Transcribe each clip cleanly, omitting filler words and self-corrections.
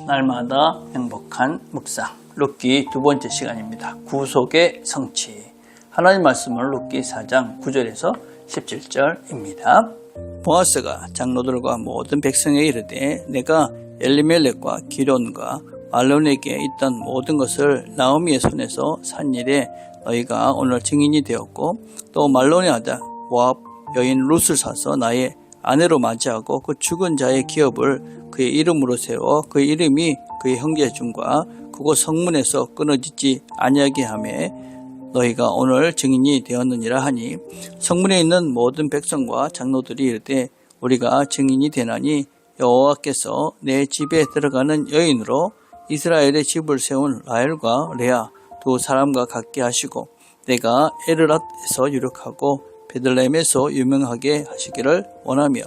날마다 행복한 묵상 룻기 두 번째 시간입니다. 구속의 성취. 하나님 말씀은 룻기 4장 9절에서 17절입니다. 보아스가 장로들과 모든 백성에 이르되 내가 엘리멜렉과 기론과 말론에게 있던 모든 것을 나오미의 손에서 산 일에 너희가 오늘 증인이 되었고 또 말론의 아들 모압 여인 룻을 사서 나의 아내로 맞이하고 그 죽은 자의 기업을 그의 이름으로 세워 그의 이름이 그의 형제 중과 그곳 성문에서 끊어지지 아니하게 하매 너희가 오늘 증인이 되었느니라 하니 성문에 있는 모든 백성과 장로들이 이르되 우리가 증인이 되나니 여호와께서 내 집에 들어가는 여인으로 이스라엘의 집을 세운 라헬과 레아 두 사람과 같게 하시고 내가 에르랏에서 유력하고 베들레헴에서 유명하게 하시기를 원하며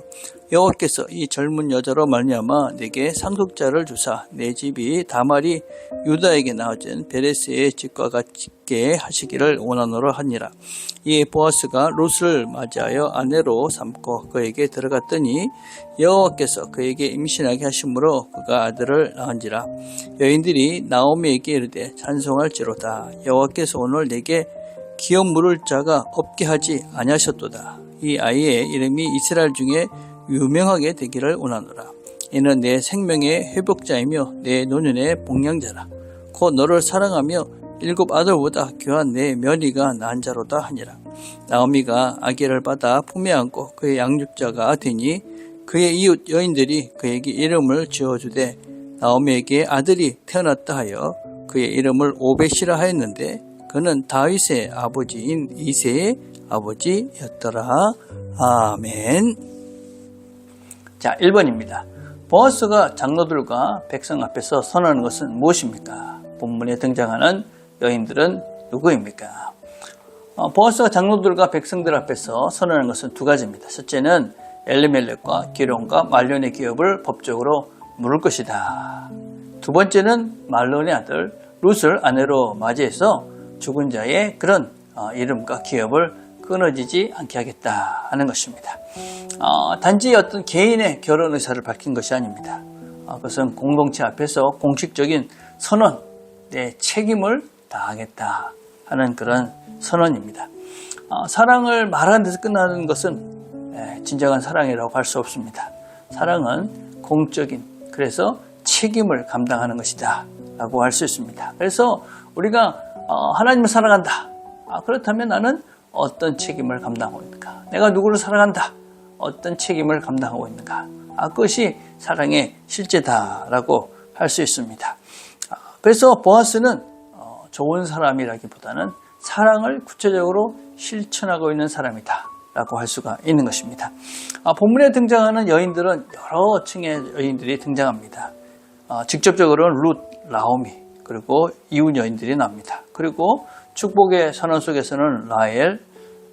여호와께서 이 젊은 여자로 말미암아 내게 상속자를 주사 내 집이 다말이 유다에게 낳아진 베레스의 집과 같게 하시기를 원하노라 하니라. 이에 보아스가 룻을 맞이하여 아내로 삼고 그에게 들어갔더니 여호와께서 그에게 임신하게 하심으로 그가 아들을 낳은지라. 여인들이 나오미에게 이르되 찬송할지로다. 여호와께서 오늘 내게 기업 물을 자가 없게 하지 아니하셨도다. 이 아이의 이름이 이스라엘 중에 유명하게 되기를 원하노라. 이는 내 생명의 회복자이며 내 노년의 복량자라. 곧 너를 사랑하며 7 아들보다 귀한 내 며느리가 낳은 자로다 하니라. 나오미가 아기를 받아 품에 안고 그의 양육자가 되니 그의 이웃 여인들이 그에게 이름을 지어주되 나오미에게 아들이 태어났다 하여 그의 이름을 오벳이라 하였는데 그는 다윗의 아버지인 이새의 아버지였더라. 아멘. 자, 1번입니다. 보아스가 장로들과 백성 앞에서 선언하는 것은 무엇입니까? 본문에 등장하는 여인들은 누구입니까? 보아스가 장로들과 백성들 앞에서 선언하는 것은 두 가지입니다. 첫째는 엘리멜렉과 기론과 말론의 기업을 법적으로 물을 것이다. 두 번째는 말론의 아들 룻을 아내로 맞이해서 죽은 자의 그런 이름과 기업을 끊어지지 않게 하겠다 하는 것입니다. 단지 어떤 개인의 결혼 의사를 밝힌 것이 아닙니다. 그것은 공동체 앞에서 공식적인 선언, 내 책임을 다하겠다 하는 그런 선언입니다. 사랑을 말하는 데서 끝나는 것은 진정한 사랑이라고 할 수 없습니다. 사랑은 공적인, 그래서 책임을 감당하는 것이다 라고 할 수 있습니다. 그래서 우리가 하나님을 사랑한다. 그렇다면 나는 어떤 책임을 감당하고 있는가? 내가 누구를 사랑한다. 어떤 책임을 감당하고 있는가? 그것이 사랑의 실제다라고 할 수 있습니다. 그래서 보아스는 좋은 사람이라기보다는 사랑을 구체적으로 실천하고 있는 사람이다라고 할 수가 있는 것입니다. 본문에 등장하는 여인들은 여러 층의 여인들이 등장합니다. 직접적으로는 룻, 나오미, 그리고 이웃 여인들이 나옵니다. 그리고 축복의 선언 속에서는 라헬,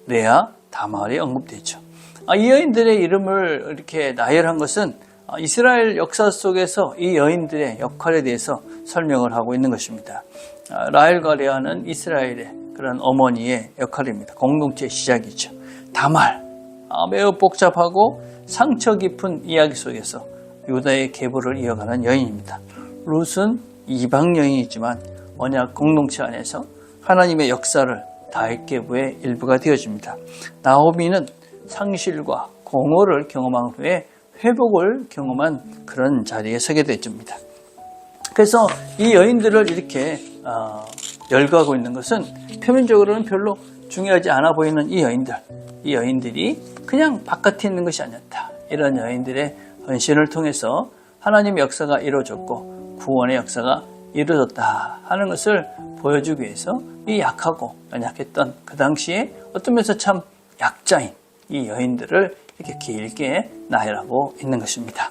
레아, 다말이 언급되죠. 이 여인들의 이름을 이렇게 나열한 것은 이스라엘 역사 속에서 이 여인들의 역할에 대해서 설명을 하고 있는 것입니다. 라헬과 레아는 이스라엘의 그런 어머니의 역할입니다. 공동체의 시작이죠. 다말, 매우 복잡하고 상처 깊은 이야기 속에서 유다의 계보를 이어가는 여인입니다. 룻은 이방 여인이지만 언약 공동체 안에서 하나님의 역사를 다윗 계보의 일부가 되어집니다. 나오미는 상실과 공허를 경험한 후에 회복을 경험한 그런 자리에 서게 되어집니다. 그래서 이 여인들을 이렇게 열거하고 있는 것은 표면적으로는 별로 중요하지 않아 보이는 이 여인들이 그냥 바깥에 있는 것이 아니었다. 이런 여인들의 헌신을 통해서 하나님의 역사가 이루어졌고 구원의 역사가 이루어졌다 하는 것을 보여주기 위해서 이 약하고 연약했던 그 당시에 어떤 면에서 참 약자인 이 여인들을 이렇게 길게 나열하고 있는 것입니다.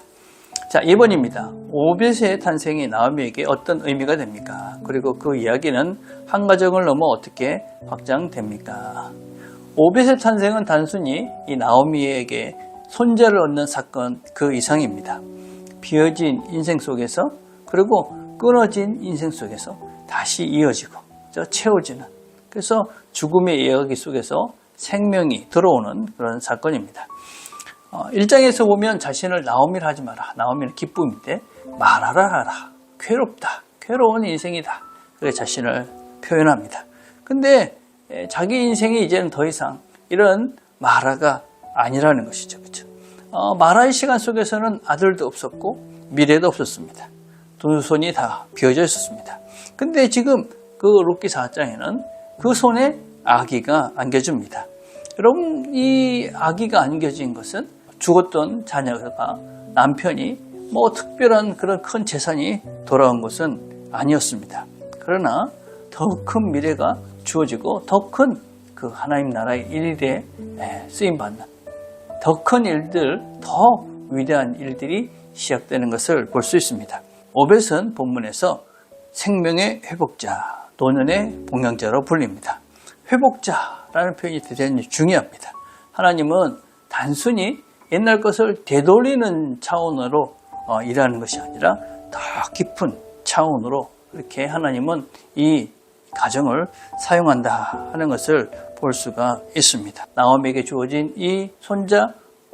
자, 2번입니다. 오벳의 탄생이 나오미에게 어떤 의미가 됩니까? 그리고 그 이야기는 한 가정을 넘어 어떻게 확장됩니까? 오벳의 탄생은 단순히 이 나오미에게 손자를 얻는 사건 그 이상입니다. 비어진 인생 속에서 그리고 끊어진 인생 속에서 다시 이어지고 채워지는, 그래서 죽음의 이야기 속에서 생명이 들어오는 그런 사건입니다. 1장에서 보면 자신을 나오미라 하지 마라. 나오미는 기쁨인데 말하라 하라. 괴롭다, 괴로운 인생이다, 그렇게 자신을 표현합니다. 근데 자기 인생이 이제는 더 이상 이런 마라가 아니라는 것이죠. 그렇죠? 마라의 시간 속에서는 아들도 없었고 미래도 없었습니다. 두 손이 다 비어져 있었습니다. 근데 지금 그 룻기 4장에는 그 손에 아기가 안겨집니다. 여러분, 이 아기가 안겨진 것은 죽었던 자녀가, 남편이 뭐 특별한 그런 큰 재산이 돌아온 것은 아니었습니다. 그러나 더 큰 미래가 주어지고 더 큰 그 하나님 나라의 일에 쓰임받는 더 큰 일들, 더 위대한 일들이 시작되는 것을 볼 수 있습니다. 오벳은 본문에서 생명의 회복자, 노년의 봉양자로 불립니다. 회복자라는 표현이 대단히 중요합니다. 하나님은 단순히 옛날 것을 되돌리는 차원으로 일하는 것이 아니라 더 깊은 차원으로 이렇게 하나님은 이 가정을 사용한다 하는 것을 볼 수가 있습니다. 나오미에게 주어진 이 손자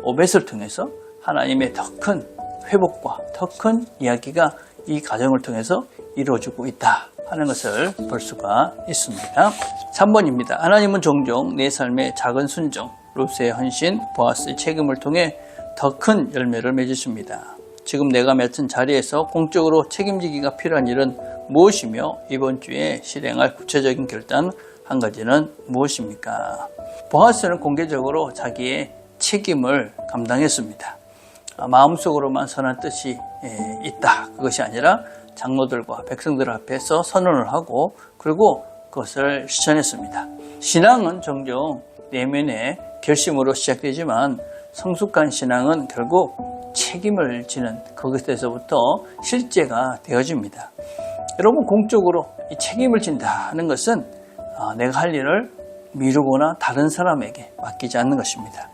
오벳을 통해서 하나님의 더 큰 회복과 더 큰 이야기가 이 가정을 통해서 이루어지고 있다 하는 것을 볼 수가 있습니다. 3번입니다. 하나님은 종종 내 삶의 작은 순종, 룻의 헌신, 보아스의 책임을 통해 더 큰 열매를 맺으십니다. 지금 내가 맡은 자리에서 공적으로 책임지기가 필요한 일은 무엇이며 이번 주에 실행할 구체적인 결단 한 가지는 무엇입니까? 보아스는 공개적으로 자기의 책임을 감당했습니다. 마음속으로만 선한 뜻이 있다. 그것이 아니라 장로들과 백성들 앞에서 선언을 하고 그리고 그것을 실천했습니다. 신앙은 종종 내면의 결심으로 시작되지만 성숙한 신앙은 결국 책임을 지는 그것에서부터 실제가 되어집니다. 여러분, 공적으로 이 책임을 진다는 것은 내가 할 일을 미루거나 다른 사람에게 맡기지 않는 것입니다.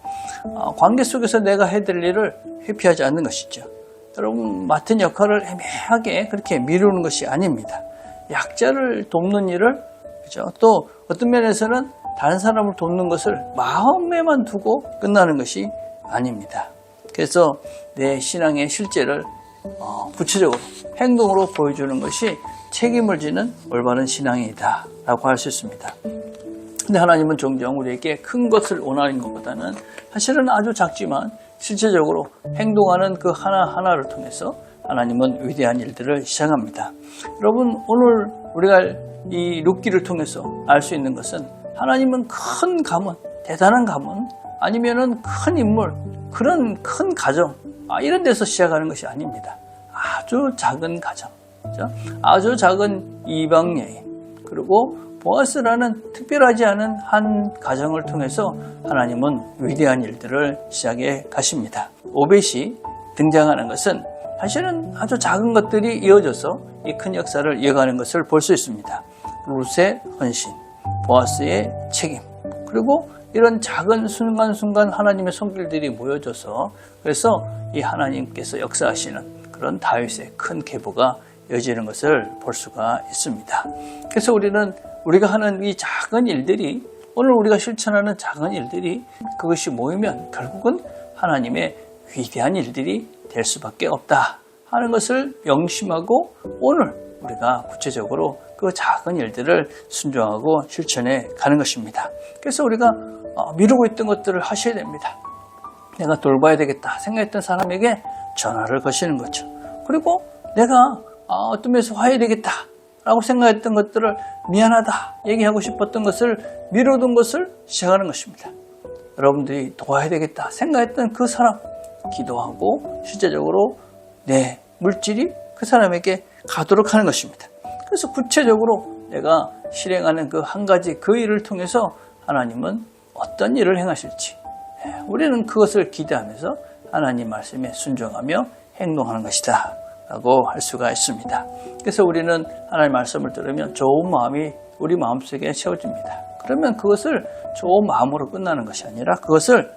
관계 속에서 내가 해야 될 일을 회피하지 않는 것이죠. 여러분, 맡은 역할을 애매하게 그렇게 미루는 것이 아닙니다. 약자를 돕는 일을, 그죠? 또 어떤 면에서는 다른 사람을 돕는 것을 마음에만 두고 끝나는 것이 아닙니다. 그래서 내 신앙의 실제를 구체적으로 행동으로 보여주는 것이 책임을 지는 올바른 신앙이다 라고 할 수 있습니다. 근데 하나님은 종종 우리에게 큰 것을 원하는 것보다는 사실은 아주 작지만 실제적으로 행동하는 그 하나하나를 통해서 하나님은 위대한 일들을 시작합니다. 여러분, 오늘 우리가 이 룻기를 통해서 알 수 있는 것은 하나님은 큰 가문, 대단한 가문, 아니면은 큰 인물, 그런 큰 가정, 이런 데서 시작하는 것이 아닙니다. 아주 작은 가정, 그렇죠? 아주 작은 이방 여인, 그리고 보아스라는 특별하지 않은 한 가정을 통해서 하나님은 위대한 일들을 시작해 가십니다. 오벳이 등장하는 것은 사실은 아주 작은 것들이 이어져서 이 큰 역사를 이어가는 것을 볼 수 있습니다. 룻의 헌신, 보아스의 책임, 그리고 이런 작은 순간순간 하나님의 손길들이 모여져서 그래서 이 하나님께서 역사하시는 그런 다윗의 큰 계보가 이어지는 것을 볼 수가 있습니다. 그래서 우리가 하는 이 작은 일들이, 오늘 우리가 실천하는 작은 일들이 그것이 모이면 결국은 하나님의 위대한 일들이 될 수밖에 없다 하는 것을 명심하고 오늘 우리가 구체적으로 그 작은 일들을 순종하고 실천해 가는 것입니다. 그래서 우리가 미루고 있던 것들을 하셔야 됩니다. 내가 돌봐야 되겠다 생각했던 사람에게 전화를 거시는 거죠. 그리고 내가 어떤 면에서 화해야 되겠다 라고 생각했던 것들을 미안하다 얘기하고 싶었던 것을 미루던 것을 시작하는 것입니다. 여러분들이 도와야 되겠다 생각했던 그 사람 기도하고 실제적으로 내 물질이 그 사람에게 가도록 하는 것입니다. 그래서 구체적으로 내가 실행하는 그 한 가지 그 일을 통해서 하나님은 어떤 일을 행하실지 우리는 그것을 기대하면서 하나님 말씀에 순종하며 행동하는 것이다 라고 할 수가 있습니다. 그래서 우리는 하나님 말씀을 들으면 좋은 마음이 우리 마음속에 채워집니다. 그러면 그것을 좋은 마음으로 끝나는 것이 아니라 그것을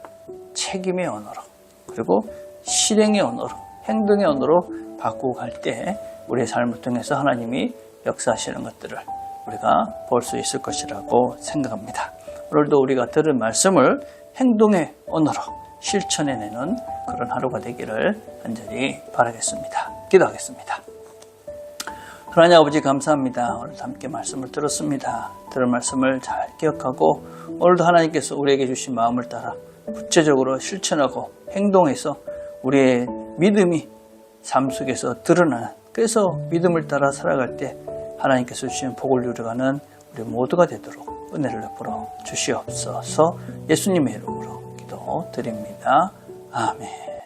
책임의 언어로 그리고 실행의 언어로 행동의 언어로 바꾸고 갈 때 우리의 삶을 통해서 하나님이 역사하시는 것들을 우리가 볼 수 있을 것이라고 생각합니다. 오늘도 우리가 들은 말씀을 행동의 언어로 실천해내는 그런 하루가 되기를 간절히 바라겠습니다. 기도하겠습니다. 하나님 아버지 감사합니다. 오늘도 함께 말씀을 들었습니다. 들은 말씀을 잘 기억하고 오늘도 하나님께서 우리에게 주신 마음을 따라 구체적으로 실천하고 행동해서 우리의 믿음이 삶 속에서 드러나는, 그래서 믿음을 따라 살아갈 때 하나님께서 주신 복을 누려가는 우리 모두가 되도록 은혜를 베풀어 주시옵소서. 예수님의 이름으로 기도드립니다. 아멘.